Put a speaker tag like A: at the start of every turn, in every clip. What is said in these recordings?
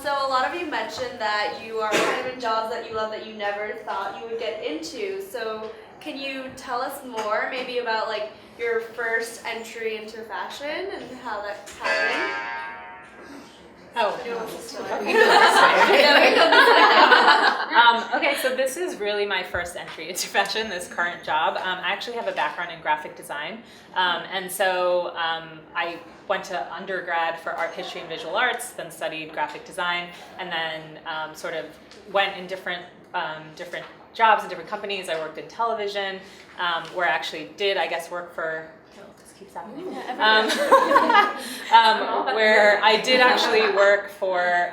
A: So a lot of you mentioned that you are kind of in jobs that you love that you never thought you would get into. So can you tell us more maybe about like your first entry into fashion and how that happened?
B: Okay, so this is really my first entry into fashion, this current job. I actually have a background in graphic design, and so I went to undergrad for art history and visual arts, then studied graphic design, and then sort of went in different jobs in different companies. I worked in television, where I actually did, I guess, work for. Keeps happening. Where I did actually work for,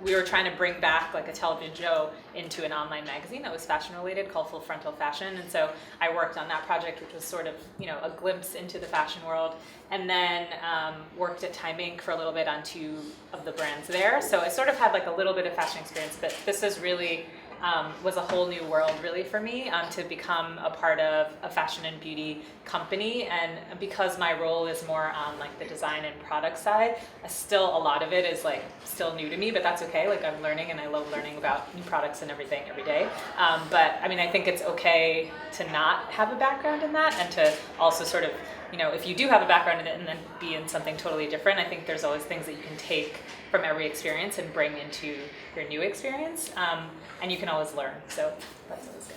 B: we were trying to bring back like a television show into an online magazine that was fashion related called Full Frontal Fashion, and so I worked on that project, which was sort of a glimpse into the fashion world, and then worked at Time Inc. for a little bit on 2 of the brands there. So I sort of had like a little bit of fashion experience, but this is really was a whole new world really for me to become a part of a fashion and beauty company. And because my role is more on like the design and product side, still a lot of it is like still new to me, but that's okay. Like I'm learning, and I love learning about new products and everything every day. But I mean, I think it's okay to not have a background in that, and to also sort of, if you do have a background in it and then be in something totally different, I think there's always things that you can take from every experience and bring into your new experience, and you can always learn, so that's always good.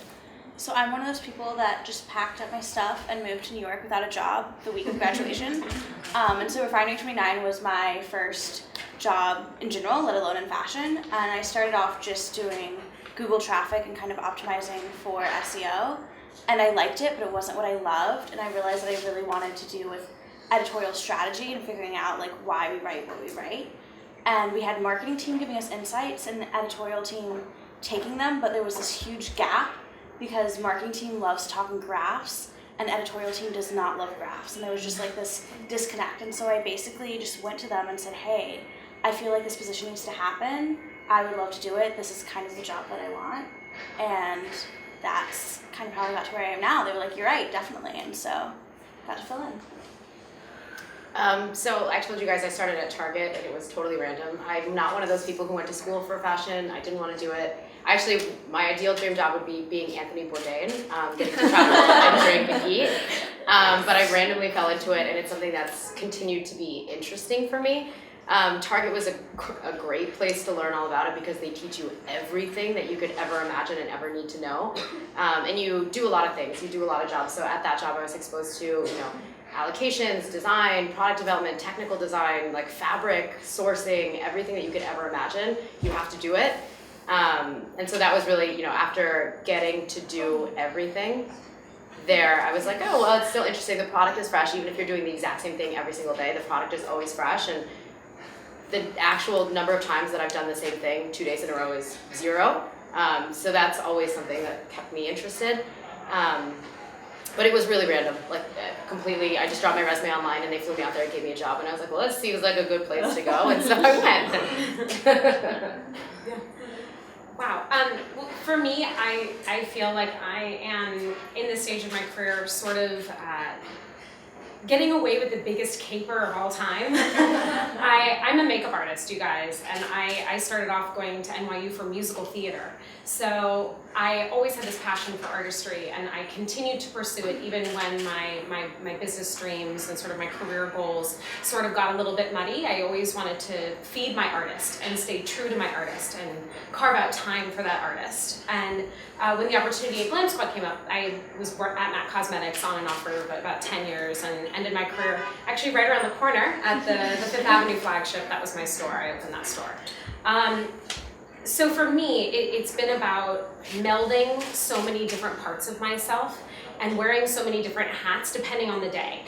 C: So I'm one of those people that just packed up my stuff and moved to New York without a job the week of graduation, and so Refinery 29 was my first job in general, let alone in fashion, and I started off just doing Google traffic and kind of optimizing for SEO, and I liked it, but it wasn't what I loved, and I realized that I really wanted to do with editorial strategy and figuring out like why we write what we write. And we had marketing team giving us insights and the editorial team taking them, but there was this huge gap because marketing team loves talking graphs and editorial team does not love graphs, and there was just like this disconnect. And so I basically just went to them and said, hey, I feel like this position needs to happen. I would love to do it. This is kind of the job that I want. And that's kind of how I got to where I am now. They were like, you're right, definitely. And so got to fill in.
D: So I told you guys I started at Target, and it was totally random. I'm not one of those people who went to school for fashion. I didn't want to do it. Actually, my ideal dream job would be being Anthony Bourdain, getting to travel and drink and eat. But I randomly fell into it, and it's something that's continued to be interesting for me. Target was a great place to learn all about it because they teach you everything that you could ever imagine and ever need to know. And you do a lot of things. You do a lot of jobs. So at that job, I was exposed to, allocations, design, product development, technical design, like fabric, sourcing, everything that you could ever imagine, you have to do it. And so that was really, after getting to do everything there, I was like, oh, well, it's still interesting. The product is fresh. Even if you're doing the exact same thing every single day, the product is always fresh. And the actual number of times that I've done the same thing 2 days in a row is 0. So that's always something that kept me interested. But it was really random, like completely. I just dropped my resume online and they flew me out there and gave me a job, and I was like, well, this seems like a good place to go, and so I went.
E: Wow. Well, for me, I feel like I am in this stage of my career sort of getting away with the biggest caper of all time. I'm a makeup artist, you guys, and I started off going to NYU for musical theater. So I always had this passion for artistry, and I continued to pursue it even when my business dreams and sort of my career goals sort of got a little bit muddy. I always wanted to feed my artist and stay true to my artist and carve out time for that artist. And when the opportunity at Glam Squad came up, I was at MAC Cosmetics on and off for about 10 years and ended my career actually right around the corner at the Fifth Avenue flagship. That was my store. I opened that store. So for me, it's been about melding so many different parts of myself and wearing so many different hats depending on the day.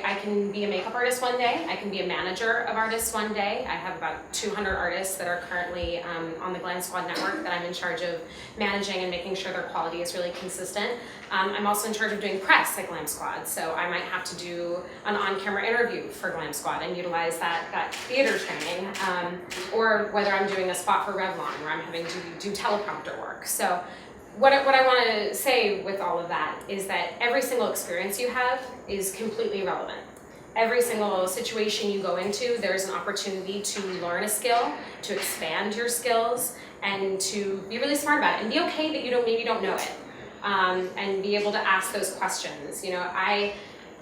E: I can be a makeup artist one day, I can be a manager of artists one day. I have about 200 artists that are currently on the Glam Squad network that I'm in charge of managing and making sure their quality is really consistent. I'm also in charge of doing press at Glam Squad, so I might have to do an on-camera interview for Glam Squad and utilize that theater training, or whether I'm doing a spot for Revlon where I'm having to do teleprompter work. So what I want to say with all of that is that every single experience you have is completely relevant. every single situation you go into, there's an opportunity to learn a skill, to expand your skills, and to be really smart about it, and be okay that you maybe don't know it, and be able to ask those questions. You know, I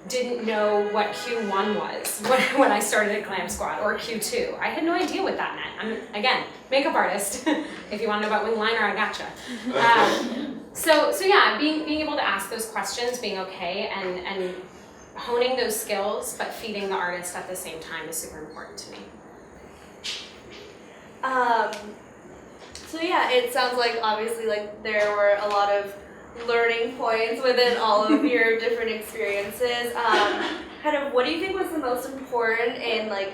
E: didn't know what Q1 was when I started at Glam Squad, or Q2. I had no idea what that meant. I'm, again, makeup artist. If you want to know about wing liner, I gotcha. So yeah, being able to ask those questions, being okay, and honing those skills, but feeding the artist at the same time is super important to me.
A: So yeah, it sounds like obviously like there were a lot of learning points within all of your different experiences. Kind of, what do you think was the most important in like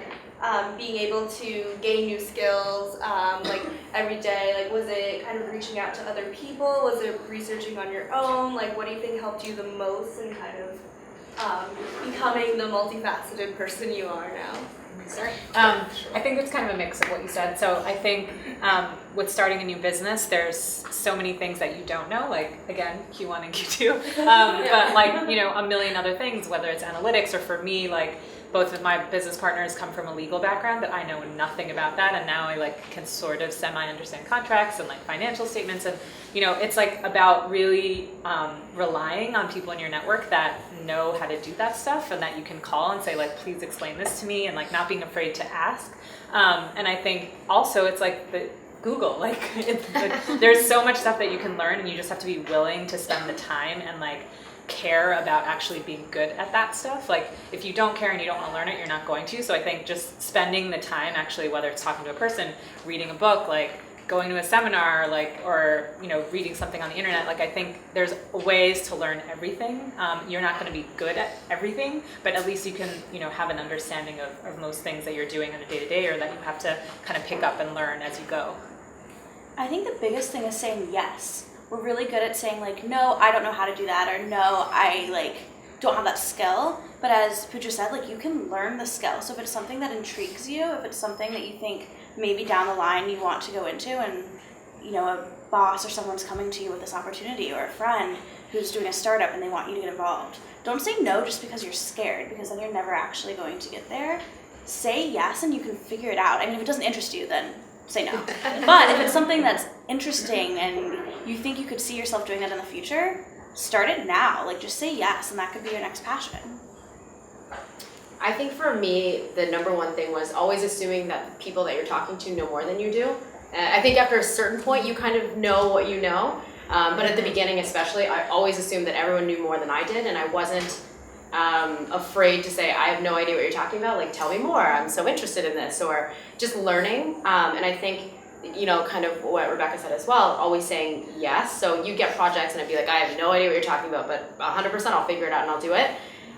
A: being able to gain new skills like every day? Like, was it kind of reaching out to other people? Was it researching on your own? Like, what do you think helped you the most in kind of becoming the multifaceted person you are now?
E: Sorry.
B: I think it's kind of a mix of what you said. So I think with starting a new business, there's so many things that you don't know, like, again, Q1 and Q2, but like, you know, a million other things, whether it's analytics, or for me, like, both of my business partners come from a legal background, but I know nothing about that, and now I like can sort of semi-understand contracts and like financial statements, and you know, it's like about really relying on people in your network that know how to do that stuff, and that you can call and say like, please explain this to me, and like not being afraid to ask. And I think also it's like the Google, like there's so much stuff that you can learn, and you just have to be willing to spend the time and like care about actually being good at that stuff. Like, if you don't care and you don't want to learn it, you're not going to. So I think just spending the time, actually, whether it's talking to a person, reading a book, like going to a seminar, like, or you know, reading something on the internet, like, I think there's ways to learn everything. You're not going to be good at everything, but at least you can, you know, have an understanding of most things that you're doing on a day-to-day, or that you have to kind of pick up and learn as you go.
C: I think the biggest thing is saying yes. We're really good at saying like, no, I don't know how to do that, or no, I like don't have that skill. But as Pooja said, like, you can learn the skill. So if it's something that intrigues you, if it's something that you think maybe down the line you want to go into, and you know, a boss or someone's coming to you with this opportunity, or a friend who's doing a startup and they want you to get involved, don't say no just because you're scared, because then you're never actually going to get there. Say yes, and you can figure it out. I mean, if it doesn't interest you, then say no. But if it's something that's interesting and you think you could see yourself doing that in the future, start it now. Like, just say yes, and that could be your next passion.
D: I think for me, the number one thing was always assuming that the people that you're talking to know more than you do. I think after a certain point, you kind of know what you know. But at the beginning especially, I always assumed that everyone knew more than I did, and I wasn't afraid to say, I have no idea what you're talking about, like, tell me more, I'm so interested in this, or just learning. And I think, you know, kind of what Rebecca said as well, always saying yes. So you get projects and I'd be like, I have no idea what you're talking about, but 100% I'll figure it out and I'll do it.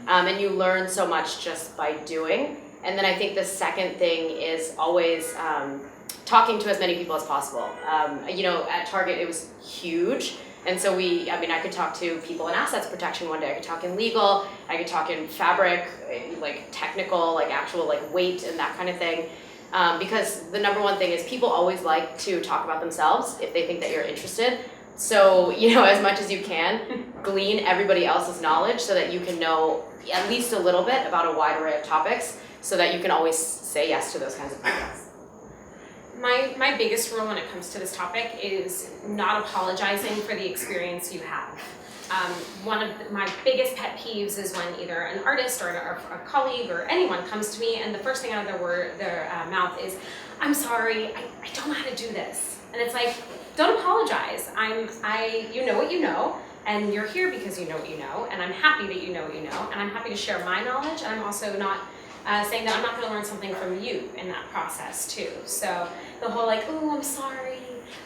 D: And you learn so much just by doing. And then I think the second thing is always talking to as many people as possible. You know, at Target it was huge. And so I could talk to people in assets protection one day, I could talk in legal, I could talk in fabric, like technical, like actual like weight and that kind of thing. Because the number one thing is people always like to talk about themselves if they think that you're interested. So, you know, as much as you can, glean everybody else's knowledge so that you can know at least a little bit about a wide array of topics, so that you can always say yes to those kinds of things.
E: My biggest rule when it comes to this topic is not apologizing for the experience you have. One of my biggest pet peeves is when either an artist or a colleague or anyone comes to me and the first thing out of their mouth is, I'm sorry, I don't know how to do this. And it's like, don't apologize. You know what you know, and you're here because you know what you know, and I'm happy that you know what you know, and I'm happy to share my knowledge, and I'm also not saying that I'm not going to learn something from you in that process too. So the whole like, oh, I'm sorry,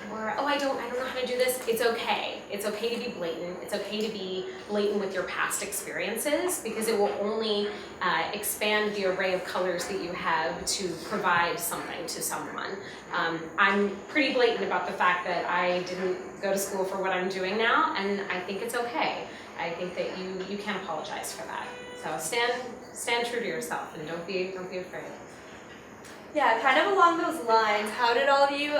E: or oh, I don't know how to do this. It's okay. It's okay to be blatant. It's okay to be blatant with your past experiences, because it will only expand the array of colors that you have to provide something to someone. I'm pretty blatant about the fact that I didn't go to school for what I'm doing now, and I think it's okay. I think that you can't apologize for that. So stand true to yourself, and don't be afraid.
A: Yeah, kind of along those lines, how did all of you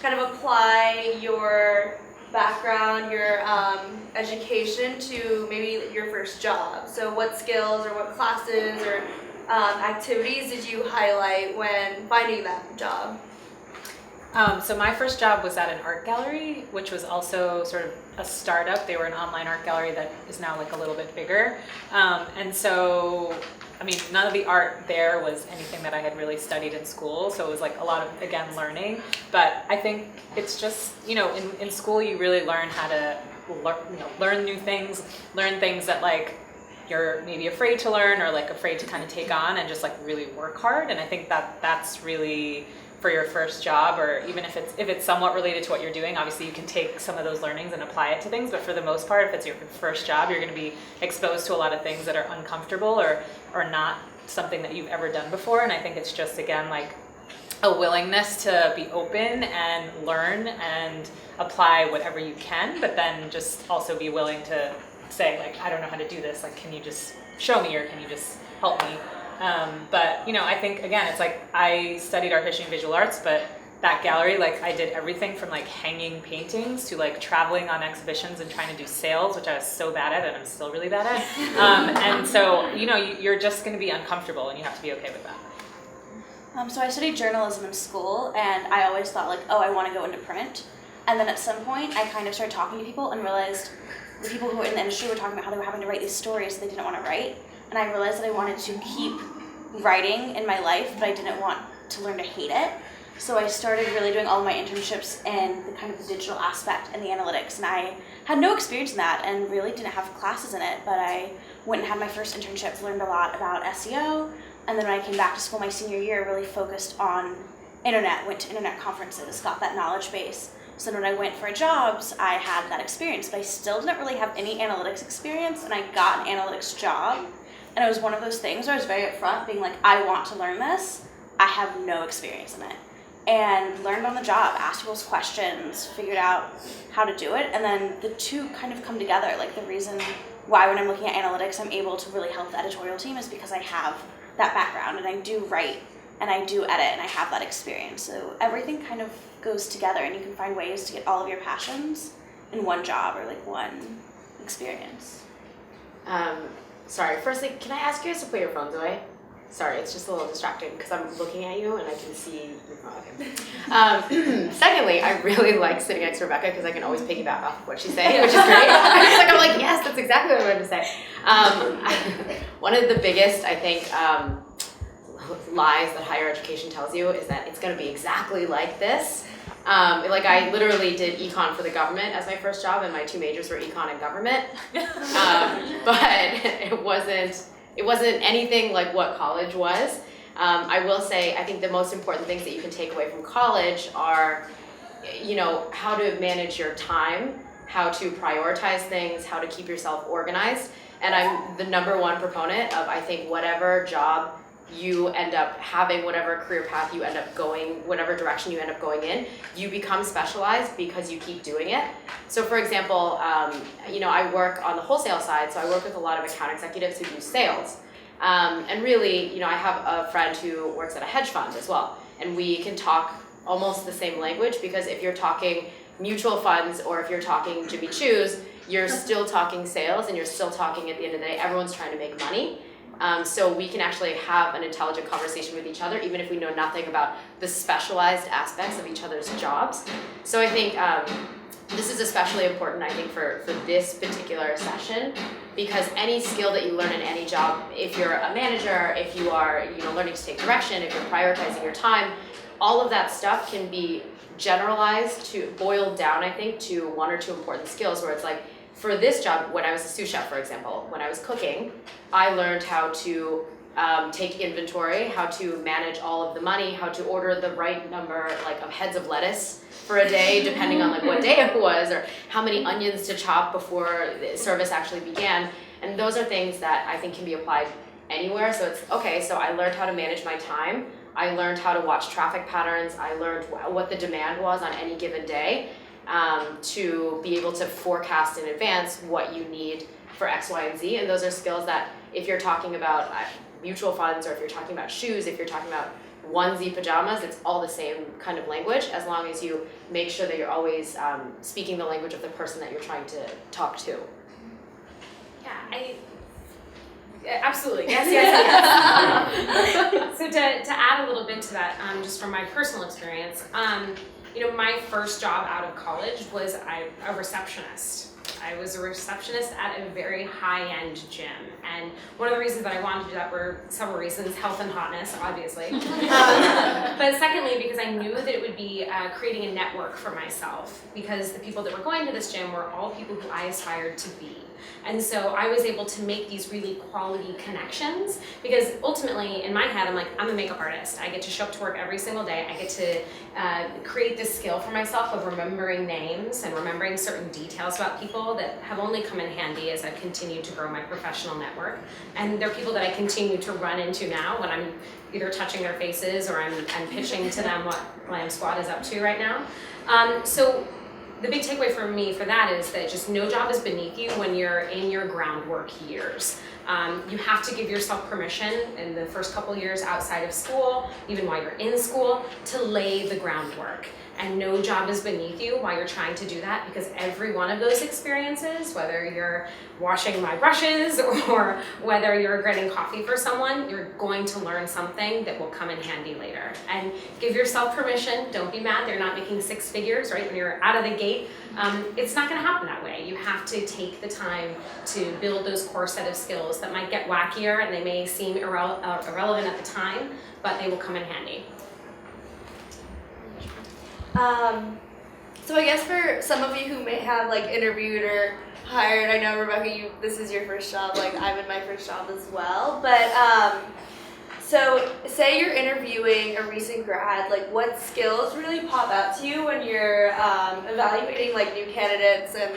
A: kind of apply your background, your education to maybe your first job. So what skills or what classes or activities did you highlight when finding that job?
B: So my first job was at an art gallery, which was also sort of a startup. They were an online art gallery that is now like a little bit bigger. And so, I mean, none of the art there was anything that I had really studied in school. So it was like a lot of, again, learning. But I think it's just, in school you really learn how to learn new things, learn things that like you're maybe afraid to learn or like afraid to kind of take on, and just like really work hard. And I think that's really, for your first job, or even if it's somewhat related to what you're doing, obviously you can take some of those learnings and apply it to things, but for the most part, if it's your first job, you're going to be exposed to a lot of things that are uncomfortable or not something that you've ever done before. And I think it's just, again, like a willingness to be open and learn and apply whatever you can, but then just also be willing to say, like, I don't know how to do this, like, can you just show me, or can you just help me? But I think, again, it's like I studied art history and visual arts, but that gallery, like I did everything from like hanging paintings to like traveling on exhibitions and trying to do sales, which I was so bad at and I'm still really bad at. And so, you're just going to be uncomfortable, and you have to be okay with that.
C: So I studied journalism in school, and I always thought like, oh, I want to go into print. And then at some point, I kind of started talking to people and realized the people who were in the industry were talking about how they were having to write these stories they didn't want to write. And I realized that I wanted to keep writing in my life, but I didn't want to learn to hate it. So I started really doing all of my internships in the kind of the digital aspect and the analytics. And I had no experience in that and really didn't have classes in it, but I went and had my first internship, learned a lot about SEO. And then when I came back to school my senior year, really focused on internet, went to internet conferences, got that knowledge base. So when I went for jobs, I had that experience, but I still didn't really have any analytics experience, and I got an analytics job. And it was one of those things where I was very upfront, being like, I want to learn this. I have no experience in it. And learned on the job, asked people's questions, figured out how to do it. And then the two kind of come together. Like the reason why when I'm looking at analytics, I'm able to really help the editorial team is because I have that background, and I do write, and I do edit, and I have that experience. So everything kind of goes together, and you can find ways to get all of your passions in one job or like one experience.
D: Sorry, firstly, can I ask you guys to put your phones away? Sorry, it's just a little distracting because I'm looking at you and I can see your phone. Okay. Secondly, I really like sitting next to Rebecca because I can always piggyback off of what she's saying, which is great. I'm like, yes, that's exactly what I wanted to say. One of the biggest, I think, lies that higher education tells you is that it's going to be exactly like this. Like I literally did econ for the government as my first job, and my two majors were econ and government. But it wasn't anything like what college was. I will say, I think the most important things that you can take away from college are, how to manage your time, how to prioritize things, how to keep yourself organized. And I'm the number one proponent of, I think, whatever job you end up having, whatever career path you end up going, whatever direction you end up going in, you become specialized because you keep doing it. So for example, I work on the wholesale side, so I work with a lot of account executives who do sales. And really, I have a friend who works at a hedge fund as well, and we can talk almost the same language, because if you're talking mutual funds or if you're talking Jimmy Choo's, you're still talking sales, and you're still talking, at the end of the day, everyone's trying to make money. So we can actually have an intelligent conversation with each other, even if we know nothing about the specialized aspects of each other's jobs. So I think this is especially important, I think, for this particular session, because any skill that you learn in any job, if you're a manager, if you are learning to take direction, if you're prioritizing your time, all of that stuff can be generalized boiled down, I think, to one or two important skills, where it's like, for this job, when I was a sous chef, for example, when I was cooking, I learned how to take inventory, how to manage all of the money, how to order the right number of heads of lettuce for a day, depending on what day it was, or how many onions to chop before the service actually began. And those are things that I think can be applied anywhere. So it's, okay, so I learned how to manage my time. I learned how to watch traffic patterns. I learned what the demand was on any given day. To be able to forecast in advance what you need for X, Y, and Z. And those are skills that if you're talking about mutual funds, or if you're talking about shoes, if you're talking about onesie pajamas, it's all the same kind of language, as long as you make sure that you're always speaking the language of the person that you're trying to talk to.
E: Absolutely, yes. So to add a little bit to that, just from my personal experience, my first job out of college was a receptionist. I was a receptionist at a very high-end gym, and one of the reasons that I wanted to do that were several reasons: health and hotness, obviously. But secondly, because I knew that it would be creating a network for myself, because the people that were going to this gym were all people who I aspired to be. And so I was able to make these really quality connections, because ultimately in my head I'm like, I'm a makeup artist. I get to show up to work every single day. I get to create this skill for myself of remembering names and remembering certain details about people that have only come in handy as I've continued to grow my professional network. And they're people that I continue to run into now when I'm either touching their faces or I'm pitching to them what Glam Squad is up to right now. So the big takeaway for me for that is that just no job is beneath you when you're in your groundwork years. You have to give yourself permission in the first couple years outside of school, even while you're in school, to lay the groundwork. And no job is beneath you while you're trying to do that, because every one of those experiences, whether you're washing my brushes or whether you're getting coffee for someone, you're going to learn something that will come in handy later. And give yourself permission. Don't be mad they're not making six figures, right, when you're out of the gate. It's not gonna happen that way. You have to take the time to build those core set of skills that might get wackier and they may seem irrelevant at the time, but they will come in handy.
A: So I guess for some of you who may have like interviewed or hired, I know Rebecca, this is your first job, like I'm in my first job as well, but so say you're interviewing a recent grad, like what skills really pop out to you when you're evaluating like new candidates, and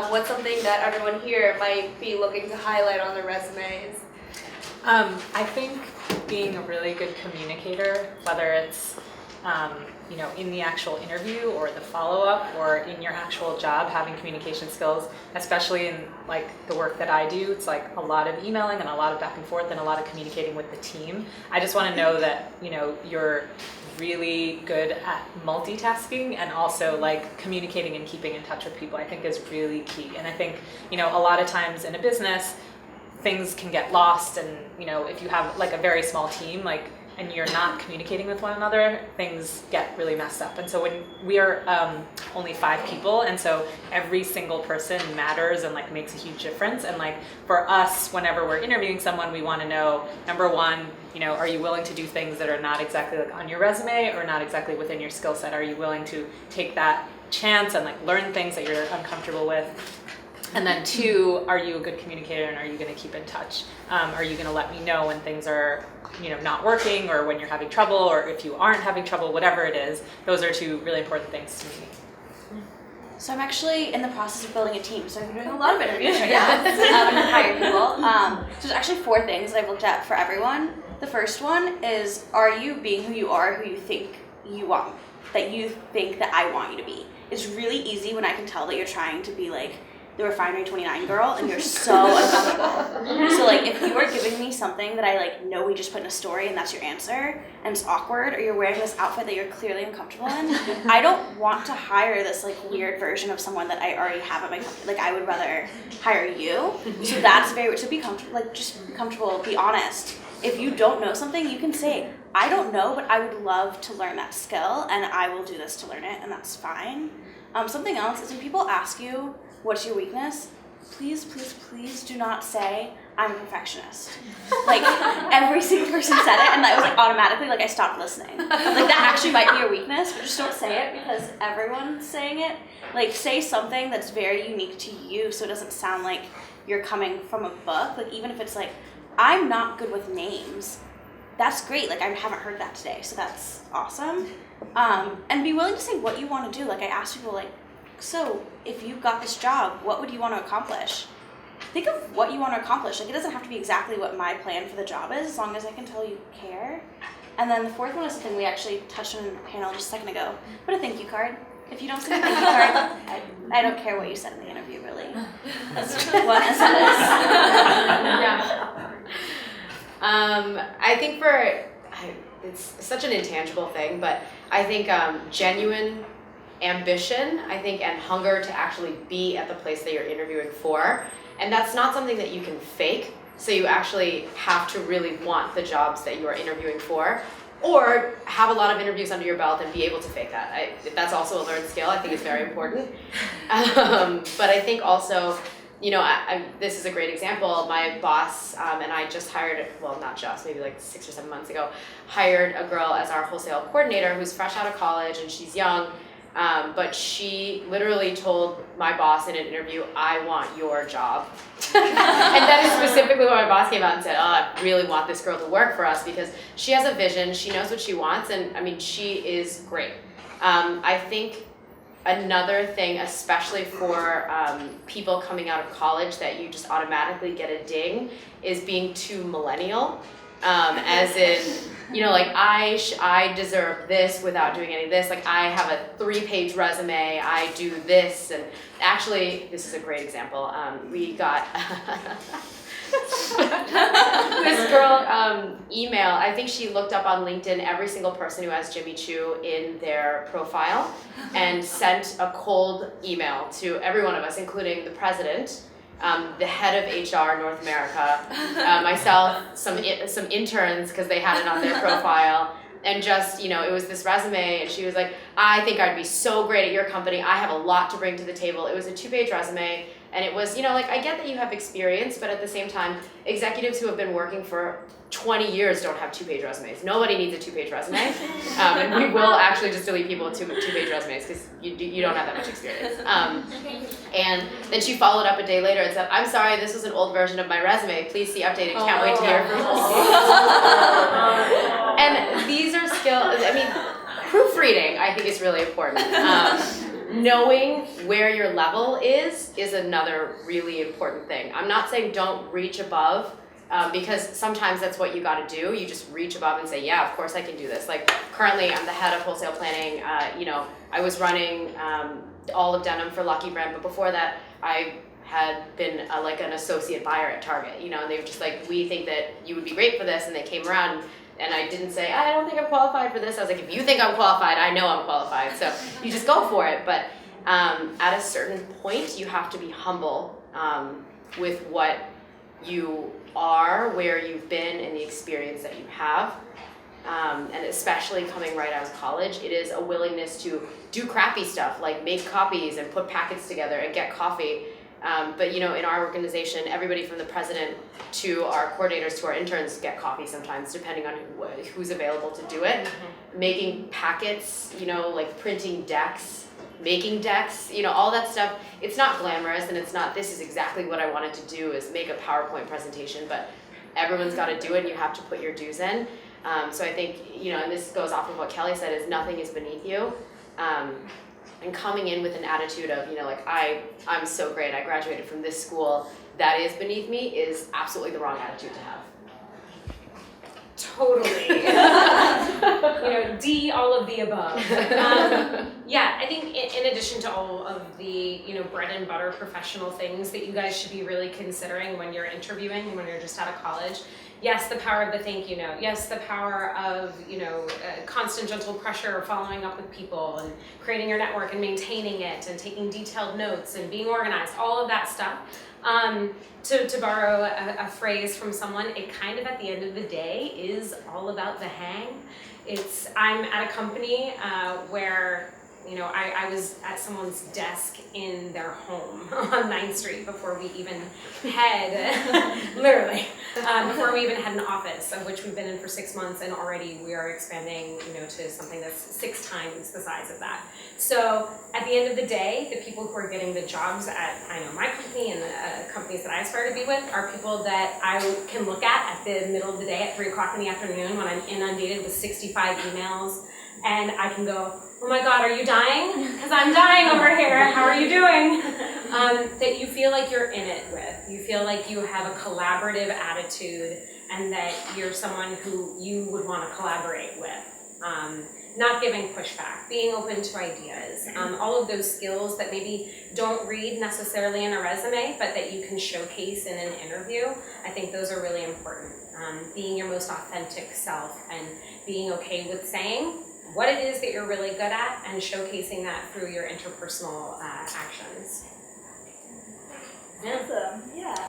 A: what's something that everyone here might be looking to highlight on their resumes?
B: I think being a really good communicator, whether it's in the actual interview or the follow-up or in your actual job, having communication skills, especially in like the work that I do, it's like a lot of emailing and a lot of back and forth and a lot of communicating with the team. I just want to know that, you're really good at multitasking, and also like communicating and keeping in touch with people, I think is really key. And I think, a lot of times in a business, things can get lost, and if you have like a very small team, and you're not communicating with one another, things get really messed up. And so when we are only 5 people, and so every single person matters and like makes a huge difference. And like for us, whenever we're interviewing someone, we want to know, number one, are you willing to do things that are not exactly like on your resume or not exactly within your skill set? Are you willing to take that chance and like learn things that you're uncomfortable with? And then 2, are you a good communicator, and are you going to keep in touch? Are you going to let me know when things are, not working, or when you're having trouble, or if you aren't having trouble, whatever it is? Those are 2 really important things to me.
C: So I'm actually in the process of building a team, so I'm doing a lot of interviews right now and hiring people. So there's actually 4 things that I've looked at for everyone. The first one is, are you being who you are, who you think you want, that you think that I want you to be? It's really easy when I can tell that you're trying to be like the Refinery 29 girl, and you're so uncomfortable. So like if you are giving me something that I like know we just put in a story and that's your answer, and it's awkward, or you're wearing this outfit that you're clearly uncomfortable in, I don't want to hire this like weird version of someone that I already have at my company. Like I would rather hire you. So that's so be comfortable, like just be comfortable, be honest. If you don't know something, you can say, I don't know, but I would love to learn that skill, and I will do this to learn it, and that's fine. Something else is when people ask you, what's your weakness? Please, please, please do not say, I'm a perfectionist. Like, every single person said it, and I was like, automatically, like, I stopped listening. Like, that actually might be your weakness, but just don't say it because everyone's saying it. Like, say something that's very unique to you so it doesn't sound like you're coming from a book. Like, even if it's like, I'm not good with names, that's great. Like, I haven't heard that today, so that's awesome. And be willing to say what you want to do. Like, I asked people, like, so if you got this job, what would you want to accomplish? Think of what you want to accomplish. Like, it doesn't have to be exactly what my plan for the job is, as long as I can tell you care. And then the 4th one is something we actually touched on in the panel just a second ago. Put a thank you card. If you don't send a thank you card, I don't care what you said in the interview, really. That's what a sentence.
D: Yeah. I think it's such an intangible thing, but I think genuine ambition, I think, and hunger to actually be at the place that you're interviewing for. And that's not something that you can fake. So you actually have to really want the jobs that you are interviewing for, or have a lot of interviews under your belt and be able to fake that. That's also a learned skill. I think it's very important. But I think also, you know, this is a great example. My boss and I just hired, well, not just, maybe like 6 or 7 months ago, hired a girl as our wholesale coordinator who's fresh out of college and she's young. But she literally told my boss in an interview, I want your job. And that is specifically what my boss came out and said, oh, I really want this girl to work for us because she has a vision, she knows what she wants, and I mean, she is great. I think another thing, especially for people coming out of college that you just automatically get a ding, is being too millennial. As in, you know, like I deserve this without doing any of this. Like I have a 3-page resume, I do this, and actually, this is a great example. We got this girl email. I think she looked up on LinkedIn every single person who has Jimmy Choo in their profile and sent a cold email to every one of us, including the president, the head of HR North America, myself, some interns because they had it on their profile, and just, you know, it was this resume, and she was like, I think I'd be so great at your company. I have a lot to bring to the table. It was a 2-page resume, and it was, you know, like I get that you have experience, but at the same time, executives who have been working for 20 years don't have 2-page resumes. Nobody needs a 2-page resume, and we will actually just delete people with 2-page resumes because you don't have that much experience. And then she followed up a day later and said, I'm sorry, this was an old version of my resume. Please see updated. Can't wait to hear from you. And these are skills, I mean, proofreading I think is really important. Knowing where your level is another really important thing. I'm not saying don't reach above, because sometimes that's what you got to do. You just reach above and say, yeah, of course I can do this. Like currently I'm the head of wholesale planning. You know, I was running all of denim for Lucky Brand, but before that I had been like an associate buyer at Target, you know, and they were just like, we think that you would be great for this, and they came around, and I didn't say, I don't think I'm qualified for this. I was like, if you think I'm qualified, I know I'm qualified. So you just go for it. But at a certain point, you have to be humble with what you are, where you've been, and the experience that you have. And especially coming right out of college, it is a willingness to do crappy stuff, like make copies and put packets together and get coffee. But you know, in our organization, everybody from the president to our coordinators to our interns get coffee sometimes, depending on who's available to do it. Mm-hmm. Making packets, you know, like printing decks, making decks, you know, all that stuff. It's not glamorous, and it's not, this is exactly what I wanted to do, is make a PowerPoint presentation, but everyone's got to do it, and you have to put your dues in. So I think, you know, and this goes off of what Kelly said, is nothing is beneath you. And coming in with an attitude of, you know, like, I'm so great, I graduated from this school, that is beneath me, is absolutely the wrong attitude to have.
E: Totally. You know, D, all of the above. Yeah, I think in addition to all of the, you know, bread and butter professional things that you guys should be really considering when you're interviewing and when you're just out of college, yes, the power of the thank you note. Yes, the power of, you know, constant gentle pressure, following up with people and creating your network and maintaining it and taking detailed notes and being organized, all of that stuff. To borrow a phrase from someone, it kind of at the end of the day is all about the hang. I'm at a company where, you know, I was at someone's desk in their home on 9th Street before we even had, literally, before we even had an office, of which we've been in for 6 months, and already we are expanding, you know, to something that's 6 times the size of that. So at the end of the day, the people who are getting the jobs at, I know, my company and the companies that I aspire to be with are people that I can look at the middle of the day at 3 o'clock in the afternoon when I'm inundated with 65 emails, and I can go, oh my God, are you dying? Because I'm dying over here, how are you doing? That you feel like you're in it with. You feel like you have a collaborative attitude, and that you're someone who you would want to collaborate with. not giving pushback, being open to ideas, all of those skills that maybe don't read necessarily in a resume, but that you can showcase in an interview. I think those are really important. Being your most authentic self and being okay with saying what it is that you're really good at and showcasing that through your interpersonal actions. Yeah.
A: Awesome. Yeah.